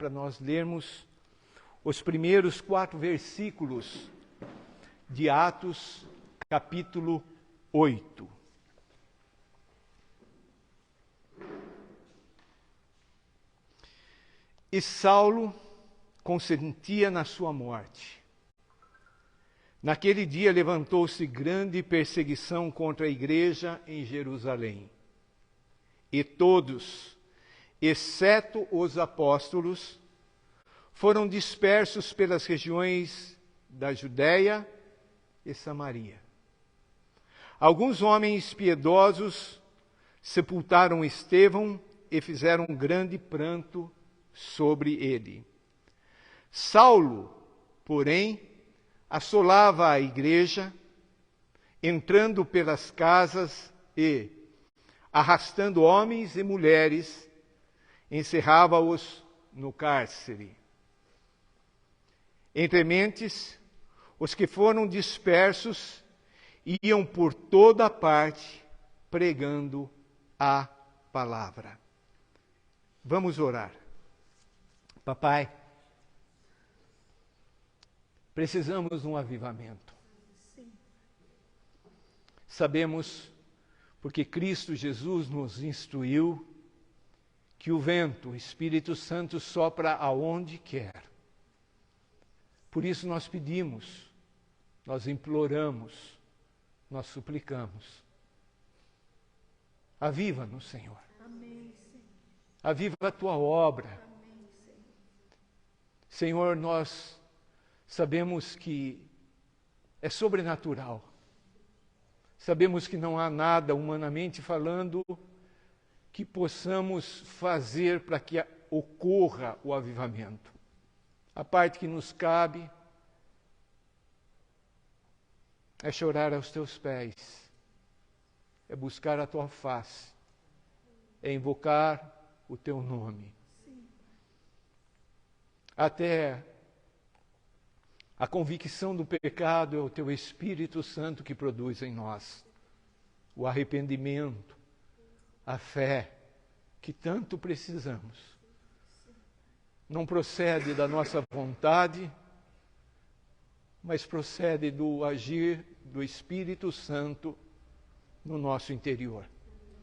para nós lermos os primeiros 4 versículos de Atos, capítulo 8. E Saulo consentia na sua morte. Naquele dia levantou-se grande perseguição contra a igreja em Jerusalém. E todos, exceto os apóstolos, foram dispersos pelas regiões da Judéia e Samaria. Alguns homens piedosos sepultaram Estevão e fizeram um grande pranto sobre ele. Saulo, porém, assolava a igreja, entrando pelas casas e, arrastando homens e mulheres, encerrava-os no cárcere. Entre mentes, os que foram dispersos iam por toda parte pregando a palavra. Vamos orar. Papai, precisamos de um avivamento. Sim. Sabemos, porque Cristo Jesus nos instruiu, que o vento, o Espírito Santo, sopra aonde quer. Por isso nós pedimos, nós imploramos, nós suplicamos. Aviva-nos, Senhor. Amém, Senhor. Aviva a tua obra. Amém, Senhor. Senhor, nós sabemos que é sobrenatural. Sabemos que não há nada, humanamente falando, que possamos fazer para que ocorra o avivamento. A parte que nos cabe é chorar aos teus pés, é buscar a tua face, é invocar o teu nome. Sim. Até a convicção do pecado é o teu Espírito Santo que produz em nós o arrependimento, a fé que tanto precisamos. Não procede da nossa vontade, mas procede do agir do Espírito Santo no nosso interior.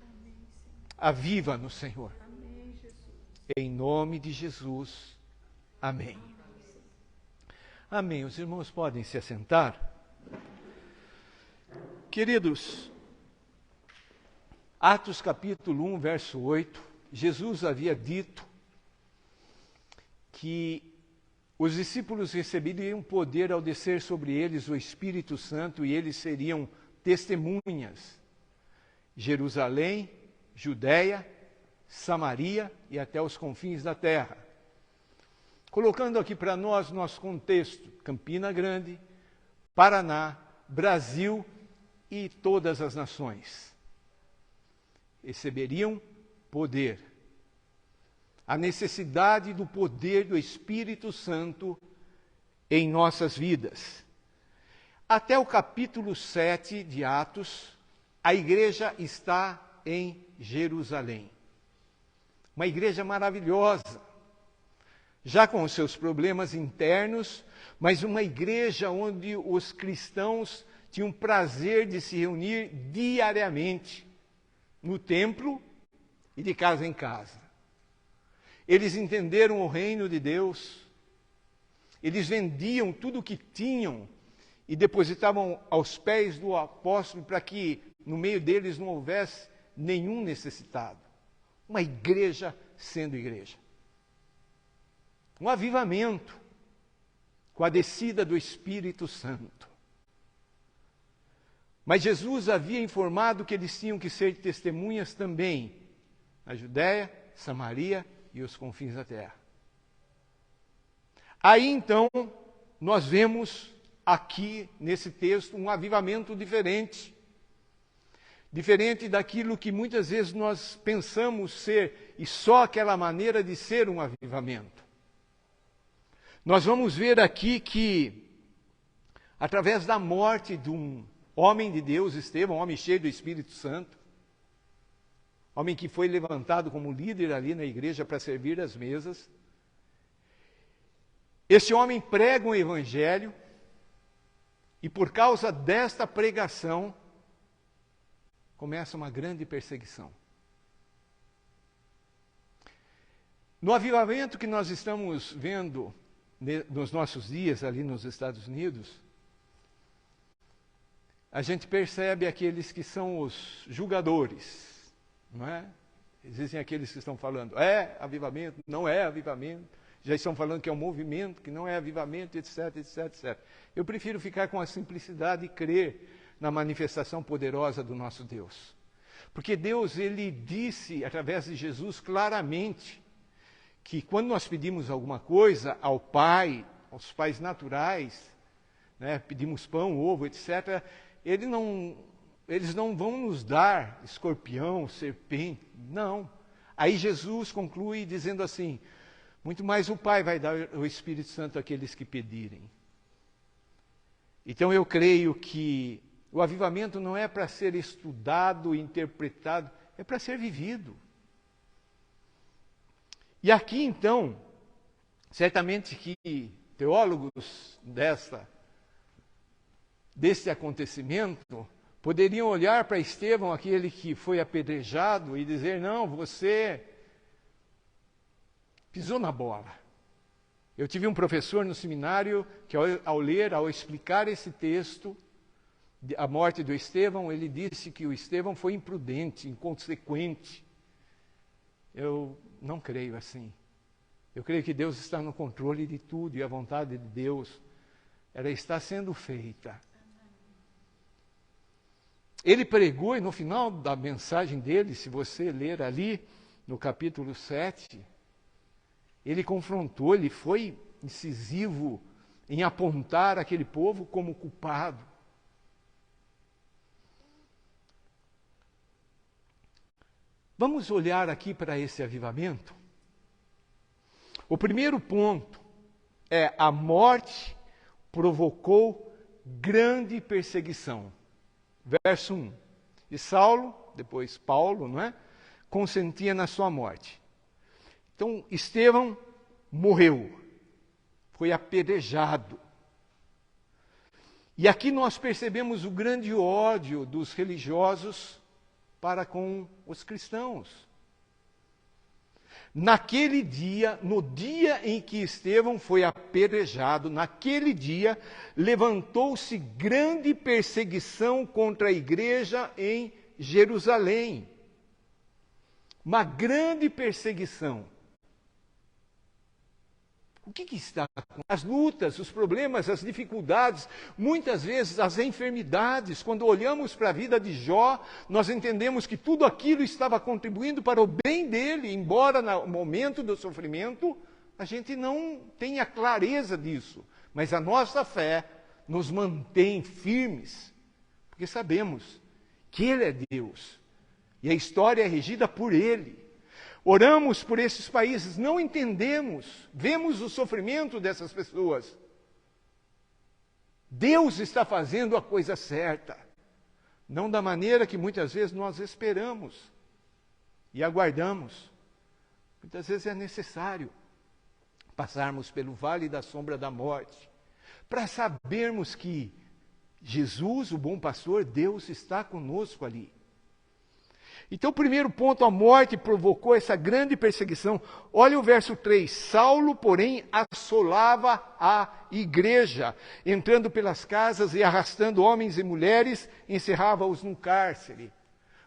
Amém, Senhor. Aviva-nos, Senhor. Amém, Jesus. Em nome de Jesus. Amém. Amém. Os irmãos podem se assentar. Queridos, Atos capítulo 1, verso 8, Jesus havia dito que os discípulos receberiam poder ao descer sobre eles o Espírito Santo e eles seriam testemunhas. Jerusalém, Judéia, Samaria e até os confins da terra. Colocando aqui para nós nosso contexto, Campina Grande, Paraná, Brasil e todas as nações. Receberiam poder. A necessidade do poder do Espírito Santo em nossas vidas. Até o capítulo 7 de Atos, a igreja está em Jerusalém. Uma igreja maravilhosa, já com os seus problemas internos, mas uma igreja onde os cristãos tinham prazer de se reunir diariamente, no templo e de casa em casa. Eles entenderam o reino de Deus, eles vendiam tudo o que tinham e depositavam aos pés do apóstolo para que no meio deles não houvesse nenhum necessitado. Uma igreja sendo igreja. Um avivamento com a descida do Espírito Santo. Mas Jesus havia informado que eles tinham que ser testemunhas também na Judéia, Samaria e os confins da terra. Aí então, nós vemos aqui nesse texto um avivamento diferente. Diferente daquilo que muitas vezes nós pensamos ser, e só aquela maneira de ser um avivamento. Nós vamos ver aqui que, através da morte de um homem de Deus, Estevão, um homem cheio do Espírito Santo, homem que foi levantado como líder ali na igreja para servir as mesas, Esse homem prega o evangelho e por causa desta pregação começa uma grande perseguição. No avivamento que nós estamos vendo nos nossos dias ali nos Estados Unidos, a gente percebe aqueles que são os julgadores, não é? Existem aqueles que estão falando, é avivamento, não é avivamento, já estão falando que é um movimento, que não é avivamento, etc, etc, etc. Eu prefiro ficar com a simplicidade e crer na manifestação poderosa do nosso Deus. Porque Deus, Ele disse, através de Jesus, claramente, que quando nós pedimos alguma coisa ao Pai, aos pais naturais, né, pedimos pão, ovo, etc., eles não vão nos dar escorpião, serpente, não. Aí Jesus conclui dizendo assim, muito mais o Pai vai dar o Espírito Santo àqueles que pedirem. Então eu creio que o avivamento não é para ser estudado, interpretado, é para ser vivido. E aqui, então, certamente que teólogos desse acontecimento poderiam olhar para Estevão, aquele que foi apedrejado, e dizer, não, você pisou na bola. Eu tive um professor no seminário que ao explicar esse texto, a morte do Estevão, ele disse que o Estevão foi imprudente, inconsequente. Eu não creio assim. Eu creio que Deus está no controle de tudo e a vontade de Deus, ela está sendo feita. Ele pregou e no final da mensagem dele, se você ler ali no capítulo 7, ele confrontou, ele foi incisivo em apontar aquele povo como culpado. Vamos olhar aqui para esse avivamento? O primeiro ponto é a morte provocou grande perseguição. Verso 1. E Saulo, depois Paulo, não é? Consentia na sua morte. Então, Estevão morreu. Foi apedrejado. E aqui nós percebemos o grande ódio dos religiosos para com os cristãos. Naquele dia, no dia em que Estevão foi apedrejado, naquele dia, levantou-se grande perseguição contra a igreja em Jerusalém. Uma grande perseguição. O que está acontecendo? As lutas, os problemas, as dificuldades, muitas vezes as enfermidades. Quando olhamos para a vida de Jó, nós entendemos que tudo aquilo estava contribuindo para o bem dele, embora no momento do sofrimento a gente não tenha clareza disso. Mas a nossa fé nos mantém firmes, porque sabemos que Ele é Deus e a história é regida por Ele. Oramos por esses países, não entendemos, vemos o sofrimento dessas pessoas. Deus está fazendo a coisa certa, não da maneira que muitas vezes nós esperamos e aguardamos. Muitas vezes é necessário passarmos pelo vale da sombra da morte, para sabermos que Jesus, o bom pastor, Deus está conosco ali. Então, o primeiro ponto, a morte provocou essa grande perseguição. Olha o verso 3. Saulo, porém, assolava a igreja, entrando pelas casas e arrastando homens e mulheres, encerrava-os no cárcere.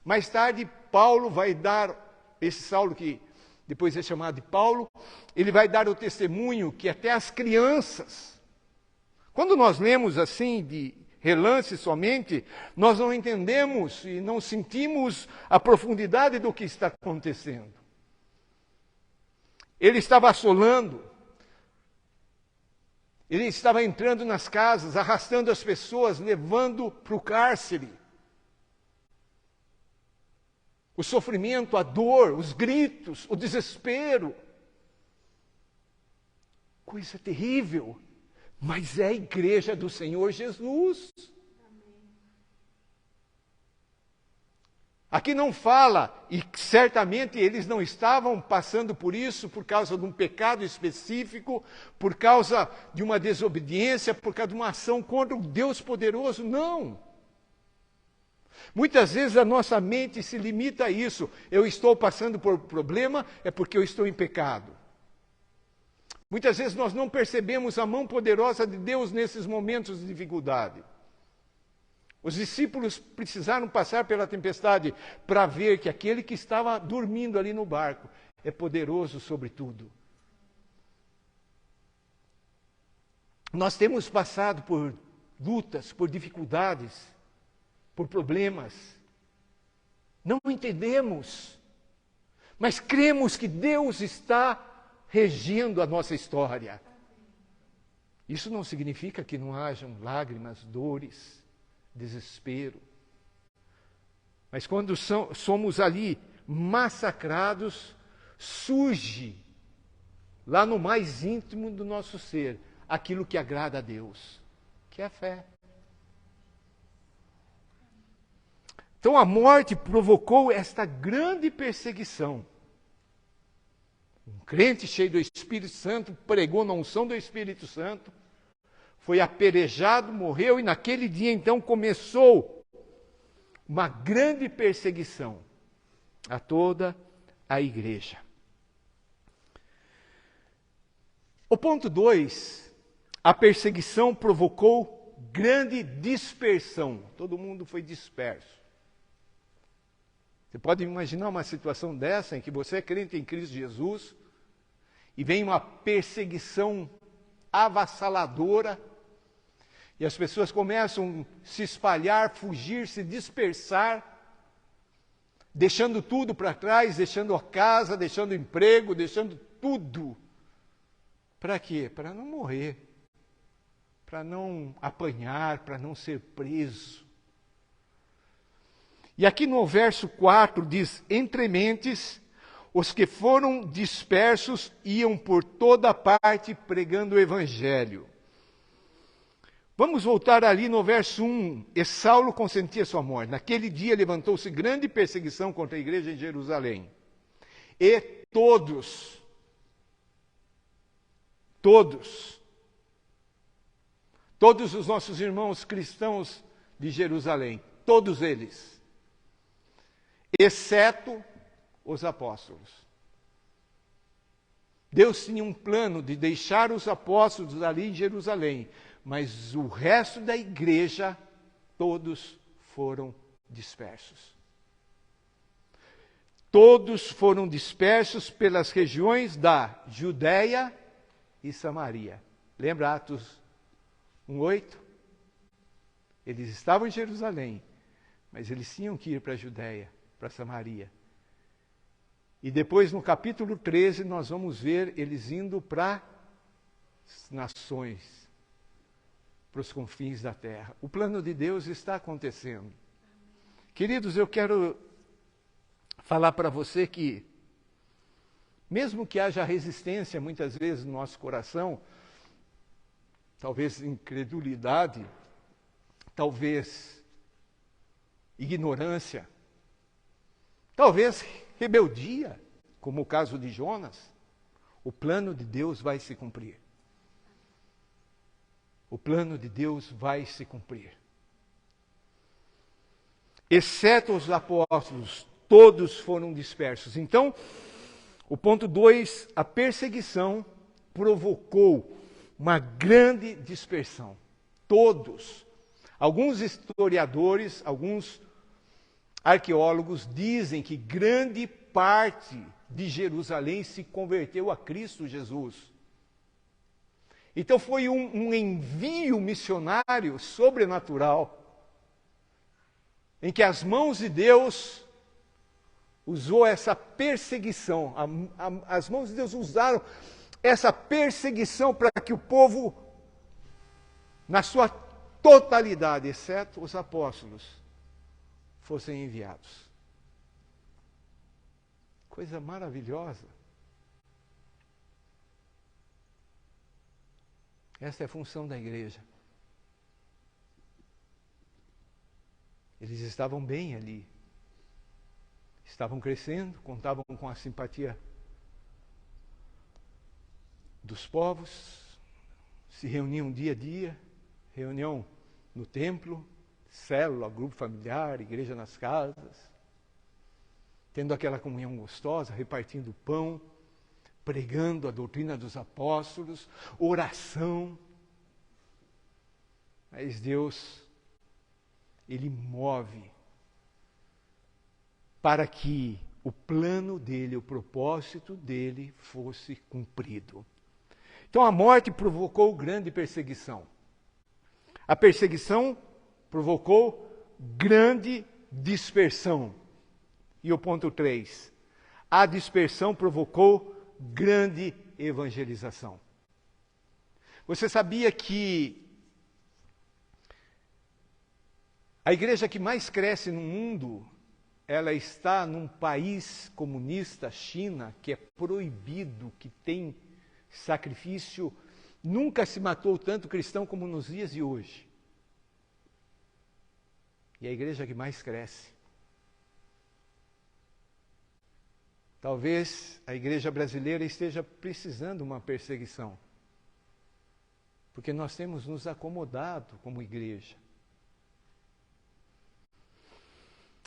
Mais tarde, Paulo vai dar, esse Saulo que depois é chamado de Paulo, ele vai dar o testemunho que até as crianças, quando nós lemos assim de relance somente, nós não entendemos e não sentimos a profundidade do que está acontecendo. Ele estava assolando, ele estava entrando nas casas, arrastando as pessoas, levando para o cárcere. O sofrimento, a dor, os gritos, o desespero. Coisa terrível. Mas é a igreja do Senhor Jesus. Aqui não fala, e certamente eles não estavam passando por isso por causa de um pecado específico, por causa de uma desobediência, por causa de uma ação contra o Deus poderoso, não. Muitas vezes a nossa mente se limita a isso. Eu estou passando por problema, é porque eu estou em pecado. Muitas vezes nós não percebemos a mão poderosa de Deus nesses momentos de dificuldade. Os discípulos precisaram passar pela tempestade para ver que aquele que estava dormindo ali no barco é poderoso sobre tudo. Nós temos passado por lutas, por dificuldades, por problemas. Não entendemos, mas cremos que Deus está regendo a nossa história. Isso não significa que não hajam lágrimas, dores, desespero. Mas quando somos ali massacrados, surge lá no mais íntimo do nosso ser aquilo que agrada a Deus, que é a fé. Então a morte provocou esta grande perseguição. Um crente cheio do Espírito Santo pregou na unção do Espírito Santo, foi apedrejado, morreu, e naquele dia então começou uma grande perseguição a toda a igreja. O ponto 2, a perseguição provocou grande dispersão. Todo mundo foi disperso. Você pode imaginar uma situação dessa em que você é crente em Cristo Jesus e vem uma perseguição avassaladora e as pessoas começam a se espalhar, fugir, se dispersar, deixando tudo para trás, deixando a casa, deixando o emprego, deixando tudo. Para quê? Para não morrer, para não apanhar, para não ser preso. E aqui no verso 4 diz: entre mentes, os que foram dispersos iam por toda parte pregando o evangelho. Vamos voltar ali no verso 1. E Saulo consentia sua morte. Naquele dia levantou-se grande perseguição contra a igreja em Jerusalém. E todos os nossos irmãos cristãos de Jerusalém, todos eles, exceto os apóstolos. Deus tinha um plano de deixar os apóstolos ali em Jerusalém, mas o resto da igreja, todos foram dispersos. Todos foram dispersos pelas regiões da Judéia e Samaria. Lembra Atos 1:8? Eles estavam em Jerusalém, mas eles tinham que ir para a Judéia, para Samaria. E depois, no capítulo 13, nós vamos ver eles indo para as nações, para os confins da terra. O plano de Deus está acontecendo. Queridos, eu quero falar para você que, mesmo que haja resistência muitas vezes no nosso coração, talvez incredulidade, talvez ignorância, talvez rebeldia, como o caso de Jonas, o plano de Deus vai se cumprir. O plano de Deus vai se cumprir. Exceto os apóstolos, todos foram dispersos. Então, o ponto 2, a perseguição provocou uma grande dispersão. Todos. Alguns historiadores, alguns arqueólogos dizem que grande parte de Jerusalém se converteu a Cristo Jesus. Então foi um envio missionário sobrenatural, em que as mãos de Deus usou essa perseguição, as mãos de Deus usaram essa perseguição para que o povo, na sua totalidade, exceto os apóstolos, fossem enviados. Coisa maravilhosa. Essa é a função da igreja. Eles estavam bem ali. estavam crescendo, contavam com a simpatia dos povos, se reuniam dia a dia, reunião no templo, célula, grupo familiar, igreja nas casas, tendo aquela comunhão gostosa, repartindo pão, pregando a doutrina dos apóstolos, oração. Mas Deus, Ele move para que o plano dele, o propósito dele fosse cumprido. Então a morte provocou grande perseguição. A perseguição provocou grande dispersão. E o ponto 3, a dispersão provocou grande evangelização. Você sabia que a igreja que mais cresce no mundo, ela está num país comunista, China, que é proibido, que tem sacrifício. Nunca se matou tanto cristão como nos dias de hoje. E a igreja que mais cresce. Talvez a igreja brasileira esteja precisando de uma perseguição. Porque nós temos nos acomodado como igreja.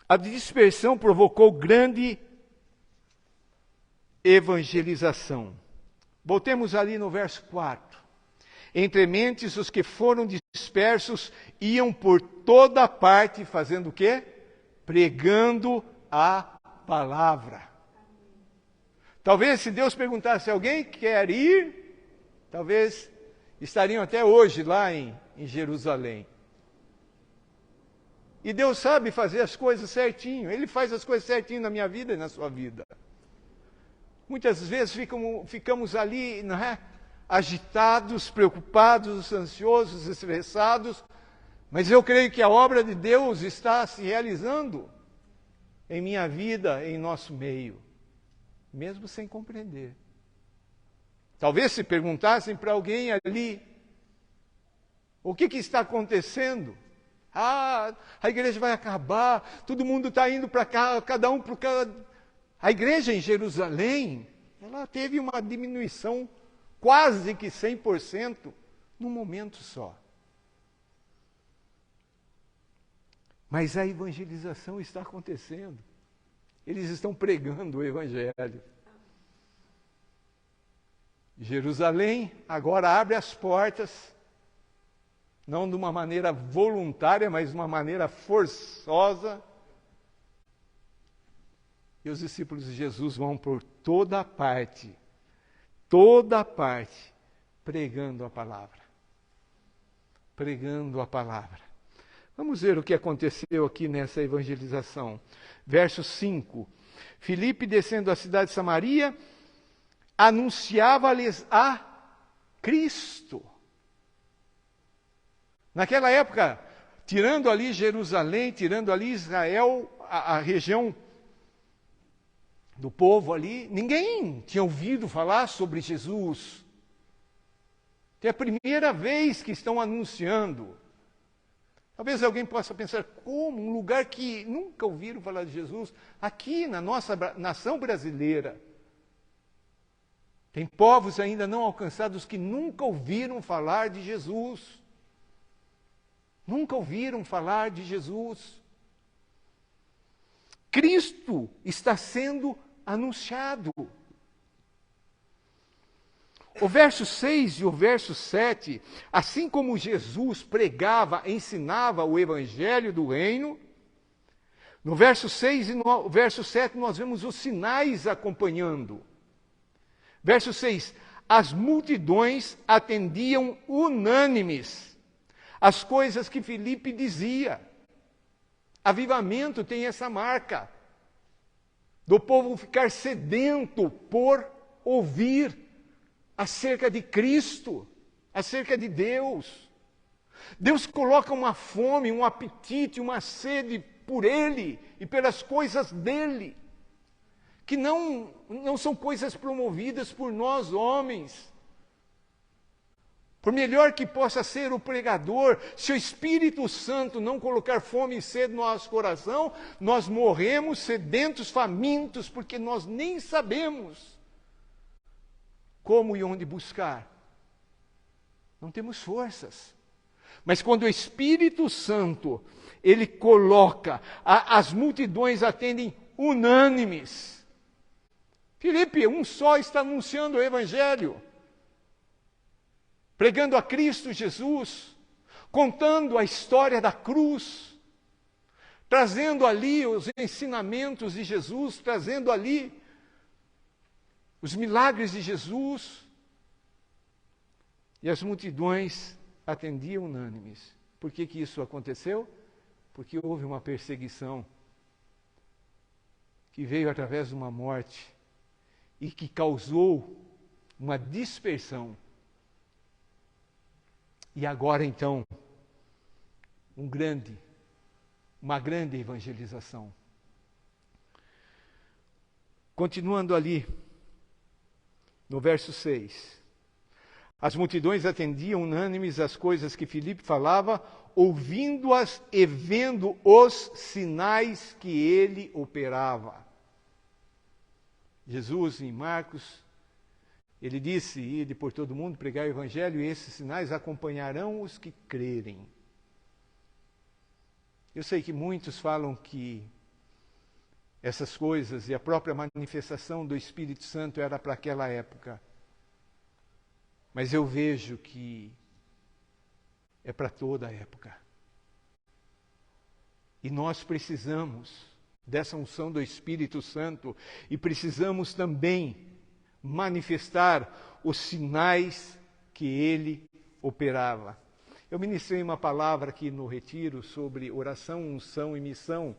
A dispersão provocou grande evangelização. Voltemos ali no verso 4. Entre mentes, os que foram dispersos iam por toda parte, fazendo o quê? Pregando a palavra. Talvez se Deus perguntasse, alguém quer ir? Talvez estariam até hoje lá em Jerusalém. E Deus sabe fazer as coisas certinho. Ele faz as coisas certinho na minha vida e na sua vida. Muitas vezes ficamos ali, não é? Agitados, preocupados, ansiosos, estressados. Mas eu creio que a obra de Deus está se realizando em minha vida, em nosso meio. Mesmo sem compreender. Talvez se perguntassem para alguém ali, o que está acontecendo? Ah, a igreja vai acabar, todo mundo está indo para cá, cada um para cá. A igreja em Jerusalém, ela teve uma diminuição quase que 100% num momento só. Mas a evangelização está acontecendo. Eles estão pregando o evangelho. Jerusalém agora abre as portas, não de uma maneira voluntária, mas de uma maneira forçosa. E os discípulos de Jesus vão por toda parte, pregando a palavra. Pregando a palavra. Vamos ver o que aconteceu aqui nessa evangelização. Verso 5. Filipe, descendo a cidade de Samaria, anunciava-lhes a Cristo. Naquela época, tirando ali Jerusalém, tirando ali Israel, a região do povo ali, ninguém tinha ouvido falar sobre Jesus. É a primeira vez que estão anunciando. Talvez alguém possa pensar, como um lugar que nunca ouviram falar de Jesus, aqui na nossa nação brasileira, tem povos ainda não alcançados que nunca ouviram falar de Jesus. Nunca ouviram falar de Jesus. Cristo está sendo anunciado. O verso 6 e o verso 7, assim como Jesus pregava, ensinava o evangelho do reino, no verso 6 e no verso 7 nós vemos os sinais acompanhando. Verso 6, as multidões atendiam unânimes as coisas que Filipe dizia. Avivamento tem essa marca, do povo ficar sedento por ouvir acerca de Cristo, acerca de Deus. Deus coloca uma fome, um apetite, uma sede por Ele e pelas coisas dEle, que não são coisas promovidas por nós homens, Por melhor que possa ser o pregador, se o Espírito Santo não colocar fome e sede no nosso coração, nós morremos sedentos, famintos, porque nós nem sabemos como e onde buscar. Não temos forças. Mas quando o Espírito Santo, ele coloca, as multidões atendem unânimes. Filipe, um só está anunciando o Evangelho, pregando a Cristo Jesus, contando a história da cruz, trazendo ali os ensinamentos de Jesus, trazendo ali os milagres de Jesus. E as multidões atendiam unânimes. Por que isso aconteceu? Porque houve uma perseguição que veio através de uma morte e que causou uma dispersão. E agora então, uma grande evangelização. Continuando ali, no verso 6. As multidões atendiam unânimes às coisas que Filipe falava, ouvindo-as e vendo os sinais que ele operava. Jesus, em Marcos, ele disse: ide por todo mundo, pregar o Evangelho, e esses sinais acompanharão os que crerem. Eu sei que muitos falam que essas coisas e a própria manifestação do Espírito Santo era para aquela época. Mas eu vejo que é para toda a época. E nós precisamos dessa unção do Espírito Santo e precisamos também manifestar os sinais que ele operava. Eu ministrei uma palavra aqui no retiro sobre oração, unção e missão.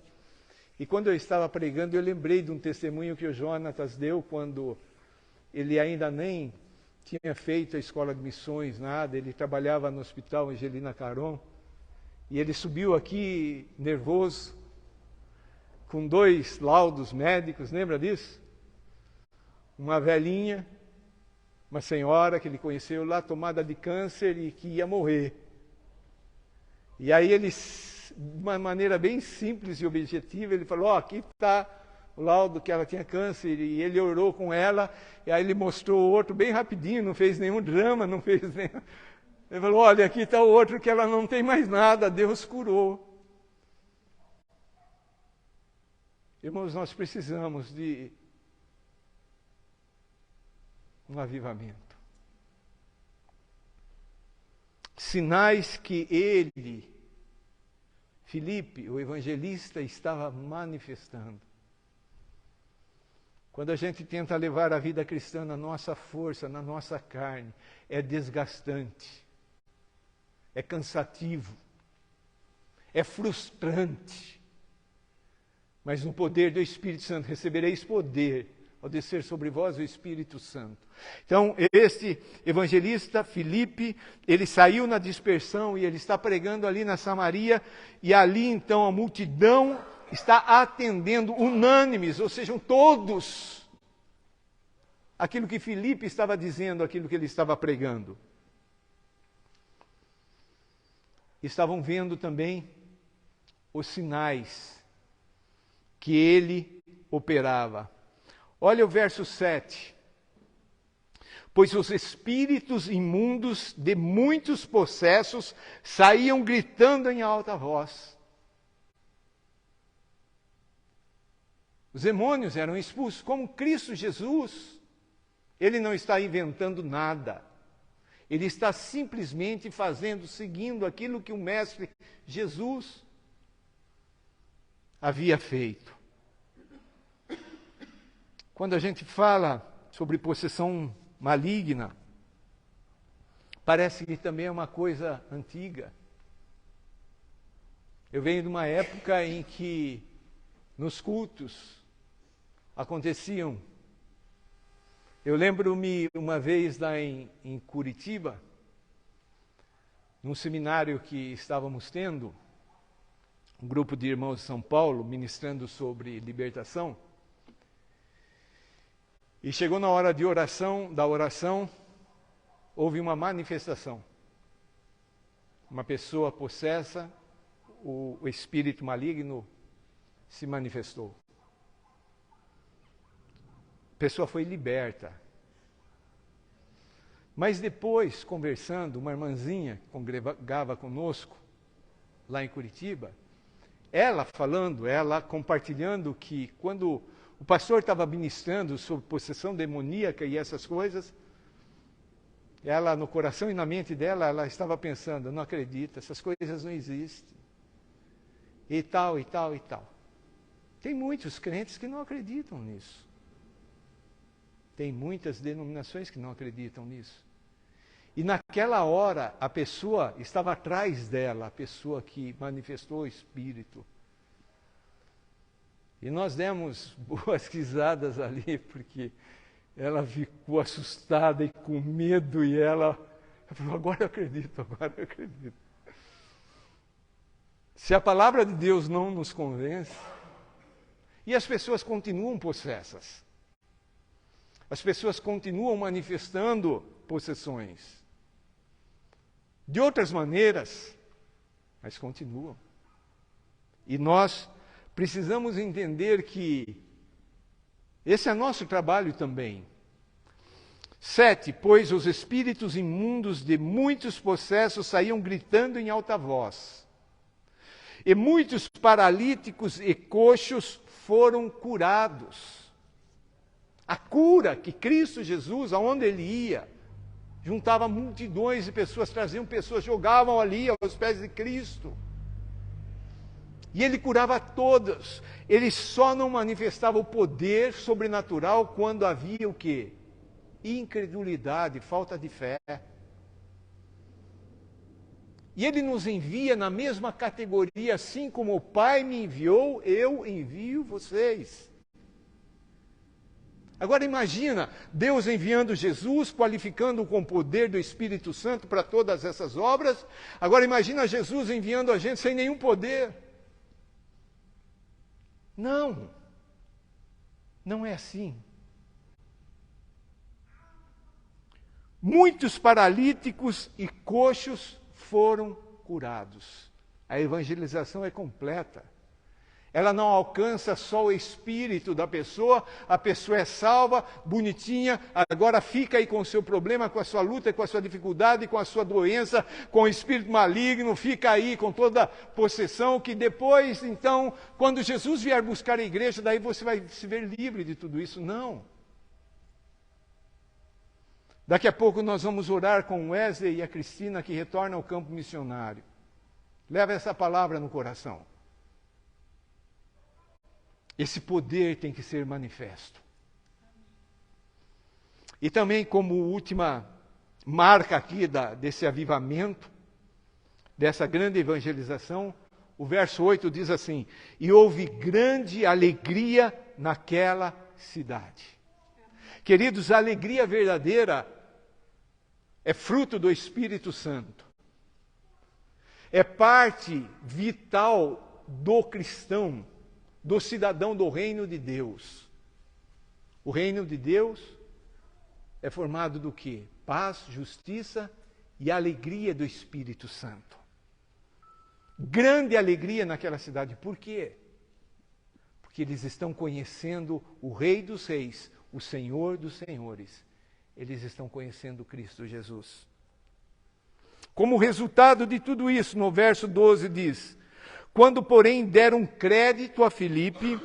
E quando eu estava pregando, eu lembrei de um testemunho que o Jonatas deu quando ele ainda nem tinha feito a escola de missões, nada. Ele trabalhava no hospital Angelina Caron. E ele subiu aqui nervoso, com 2 laudos médicos, lembra disso? Uma velhinha, uma senhora que ele conheceu lá, tomada de câncer e que ia morrer. E aí ele, de uma maneira bem simples e objetiva, ele falou: aqui está o laudo que ela tinha câncer, e ele orou com ela, e aí ele mostrou o outro bem rapidinho, não fez nenhum drama, não fez nenhum... Ele falou: olha, aqui está o outro que ela não tem mais nada, Deus curou. Irmãos, nós precisamos de um avivamento. Sinais que ele, Filipe, o evangelista, estava manifestando. Quando a gente tenta levar a vida cristã na nossa força, na nossa carne, é desgastante, é cansativo, é frustrante. Mas no poder do Espírito Santo, recebereis poder ao descer sobre vós o Espírito Santo. Então, este evangelista, Filipe, ele saiu na dispersão e ele está pregando ali na Samaria, e ali então a multidão está atendendo unânimes, ou sejam, todos, aquilo que Filipe estava dizendo, aquilo que ele estava pregando. Estavam vendo também os sinais que ele operava. Olha o verso 7. Pois os espíritos imundos de muitos possessos saíam gritando em alta voz. Os demônios eram expulsos, como Cristo Jesus. Ele não está inventando nada. Ele está simplesmente seguindo aquilo que o Mestre Jesus havia feito. Quando a gente fala sobre possessão maligna, parece que também é uma coisa antiga. Eu venho de uma época em que nos cultos aconteciam. Eu lembro-me uma vez lá em Curitiba, num seminário que estávamos tendo, um grupo de irmãos de São Paulo ministrando sobre libertação. E chegou na hora da oração, houve uma manifestação. uma pessoa possessa, o espírito maligno se manifestou. A pessoa foi liberta. Mas depois, conversando, uma irmãzinha que congregava conosco, lá em Curitiba, ela compartilhando que quando o pastor estava ministrando sobre possessão demoníaca e essas coisas, ela, no coração e na mente dela, ela estava pensando, não acredita, essas coisas não existem. E tal, e tal, e tal. Tem muitos crentes que não acreditam nisso. Tem muitas denominações que não acreditam nisso. E naquela hora, a pessoa estava atrás dela, a pessoa que manifestou o Espírito. E nós demos boas risadas ali, porque ela ficou assustada e com medo, e ela falou, agora eu acredito. Se a palavra de Deus não nos convence, e as pessoas continuam possessas, as pessoas continuam manifestando possessões, de outras maneiras, mas continuam. E nós precisamos entender que esse é nosso trabalho também. 7, pois os espíritos imundos de muitos possessos saíam gritando em alta voz. E muitos paralíticos e coxos foram curados. A cura que Cristo Jesus, aonde ele ia, juntava multidões de pessoas, traziam pessoas, jogavam ali aos pés de Cristo. E ele curava todos. Ele só não manifestava o poder sobrenatural quando havia o quê? Incredulidade, falta de fé. E ele nos envia na mesma categoria, assim como o Pai me enviou, eu envio vocês. Agora imagina, Deus enviando Jesus, qualificando com o poder do Espírito Santo para todas essas obras. Agora imagina Jesus enviando a gente sem nenhum poder. Não, não é assim. Muitos paralíticos e coxos foram curados. A evangelização é completa. Ela não alcança só o espírito da pessoa, a pessoa é salva, bonitinha, agora fica aí com o seu problema, com a sua luta, com a sua dificuldade, com a sua doença, com o espírito maligno, fica aí com toda a possessão, que depois, então, quando Jesus vier buscar a igreja, daí você vai se ver livre de tudo isso. Não. Daqui a pouco nós vamos orar com o Wesley e a Cristina, que retornam ao campo missionário. Leva essa palavra no coração. Esse poder tem que ser manifesto. E também, como última marca aqui desse avivamento, dessa grande evangelização, o verso 8 diz assim: e houve grande alegria naquela cidade. Queridos, a alegria verdadeira é fruto do Espírito Santo. É parte vital do cristão, do cidadão do reino de Deus. O reino de Deus é formado do quê? Paz, justiça e alegria do Espírito Santo. Grande alegria naquela cidade. Por quê? Porque eles estão conhecendo o Rei dos Reis, o Senhor dos Senhores. Eles estão conhecendo Cristo Jesus. Como resultado de tudo isso, no verso 12 diz: quando, porém, deram crédito a Filipe,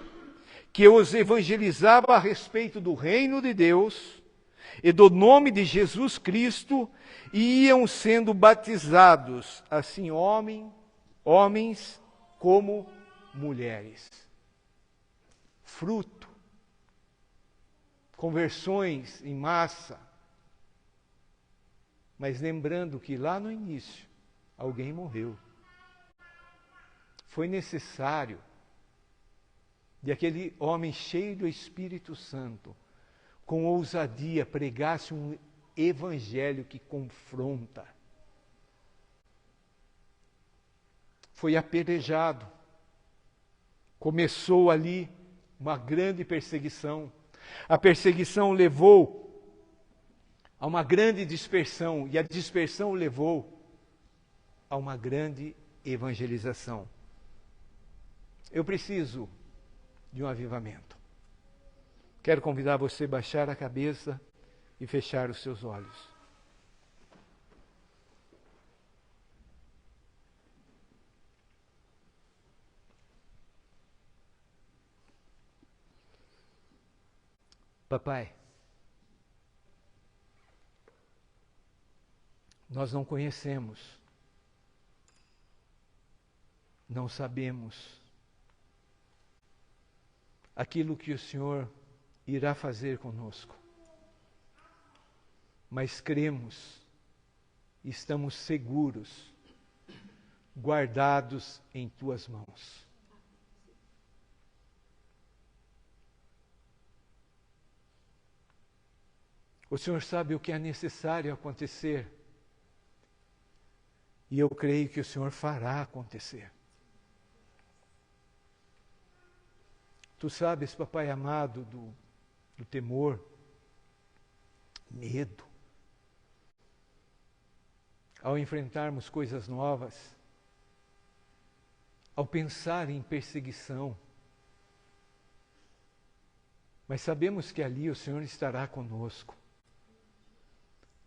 que os evangelizava a respeito do reino de Deus e do nome de Jesus Cristo, e iam sendo batizados, assim homens como mulheres. Fruto. Conversões em massa. Mas lembrando que lá no início, alguém morreu. Foi necessário de aquele homem cheio do Espírito Santo, com ousadia, pregasse um evangelho que confronta. Foi apedrejado. Começou ali uma grande perseguição. A perseguição levou a uma grande dispersão, e a dispersão levou a uma grande evangelização. Eu preciso de um avivamento. Quero convidar você a baixar a cabeça e fechar os seus olhos. Papai, nós não conhecemos, não sabemos aquilo que o Senhor irá fazer conosco, mas cremos e estamos seguros, guardados em Tuas mãos. O Senhor sabe o que é necessário acontecer. E eu creio que o Senhor fará acontecer. Tu sabes, papai amado, do temor, medo. Ao enfrentarmos coisas novas, ao pensar em perseguição. Mas sabemos que ali o Senhor estará conosco,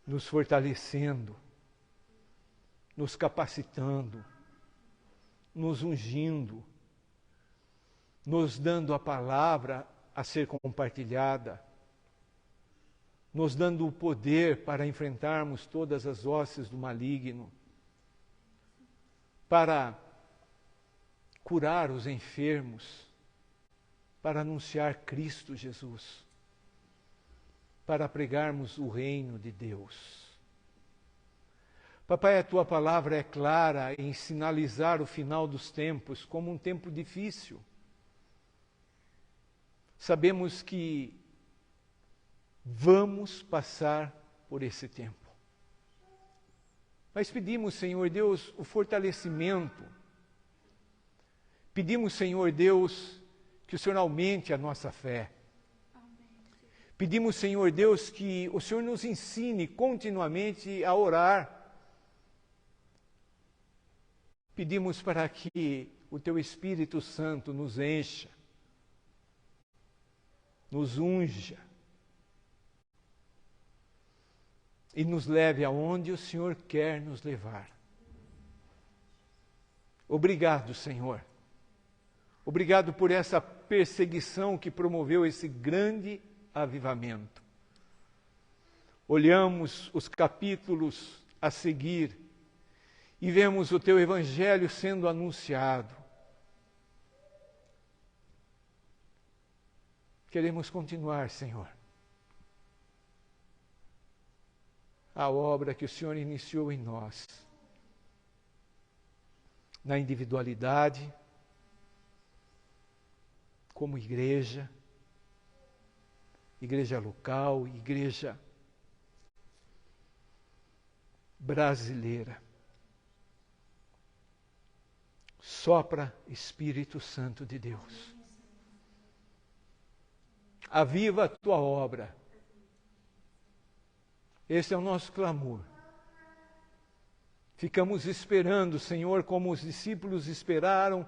nos fortalecendo, nos capacitando, nos ungindo, nos dando a palavra a ser compartilhada, nos dando o poder para enfrentarmos todas as hostes do maligno, para curar os enfermos, para anunciar Cristo Jesus, para pregarmos o reino de Deus. Papai, a Tua palavra é clara em sinalizar o final dos tempos como um tempo difícil. Sabemos que vamos passar por esse tempo. Mas pedimos, Senhor Deus, o fortalecimento. Pedimos, Senhor Deus, que o Senhor aumente a nossa fé. Pedimos, Senhor Deus, que o Senhor nos ensine continuamente a orar. Pedimos para que o Teu Espírito Santo nos encha, nos unja e nos leve aonde o Senhor quer nos levar. Obrigado, Senhor. Obrigado por essa perseguição que promoveu esse grande avivamento. Olhamos os capítulos a seguir e vemos o Teu Evangelho sendo anunciado. Queremos continuar, Senhor, a obra que o Senhor iniciou em nós, na individualidade, como igreja, igreja local, igreja brasileira. Sopra, Espírito Santo de Deus. Aviva a Tua obra. Esse é o nosso clamor. Ficamos esperando, Senhor, como os discípulos esperaram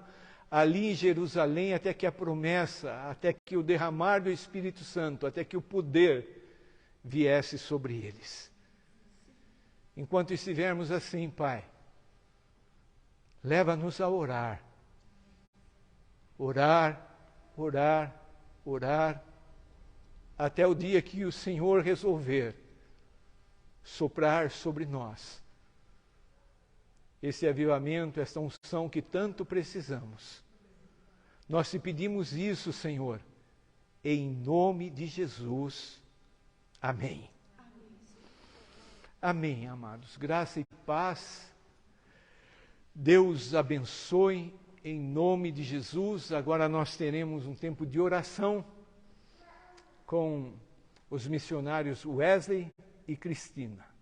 ali em Jerusalém, até que a promessa, até que o derramar do Espírito Santo, até que o poder viesse sobre eles. Enquanto estivermos assim, Pai, leva-nos a orar. Orar, orar, orar, até o dia que o Senhor resolver soprar sobre nós esse avivamento, essa unção que tanto precisamos. Nós te pedimos isso, Senhor, em nome de Jesus. Amém. Amém, amados. Graça e paz. Deus abençoe em nome de Jesus. Agora nós teremos um tempo de oração com os missionários Wesley e Cristina.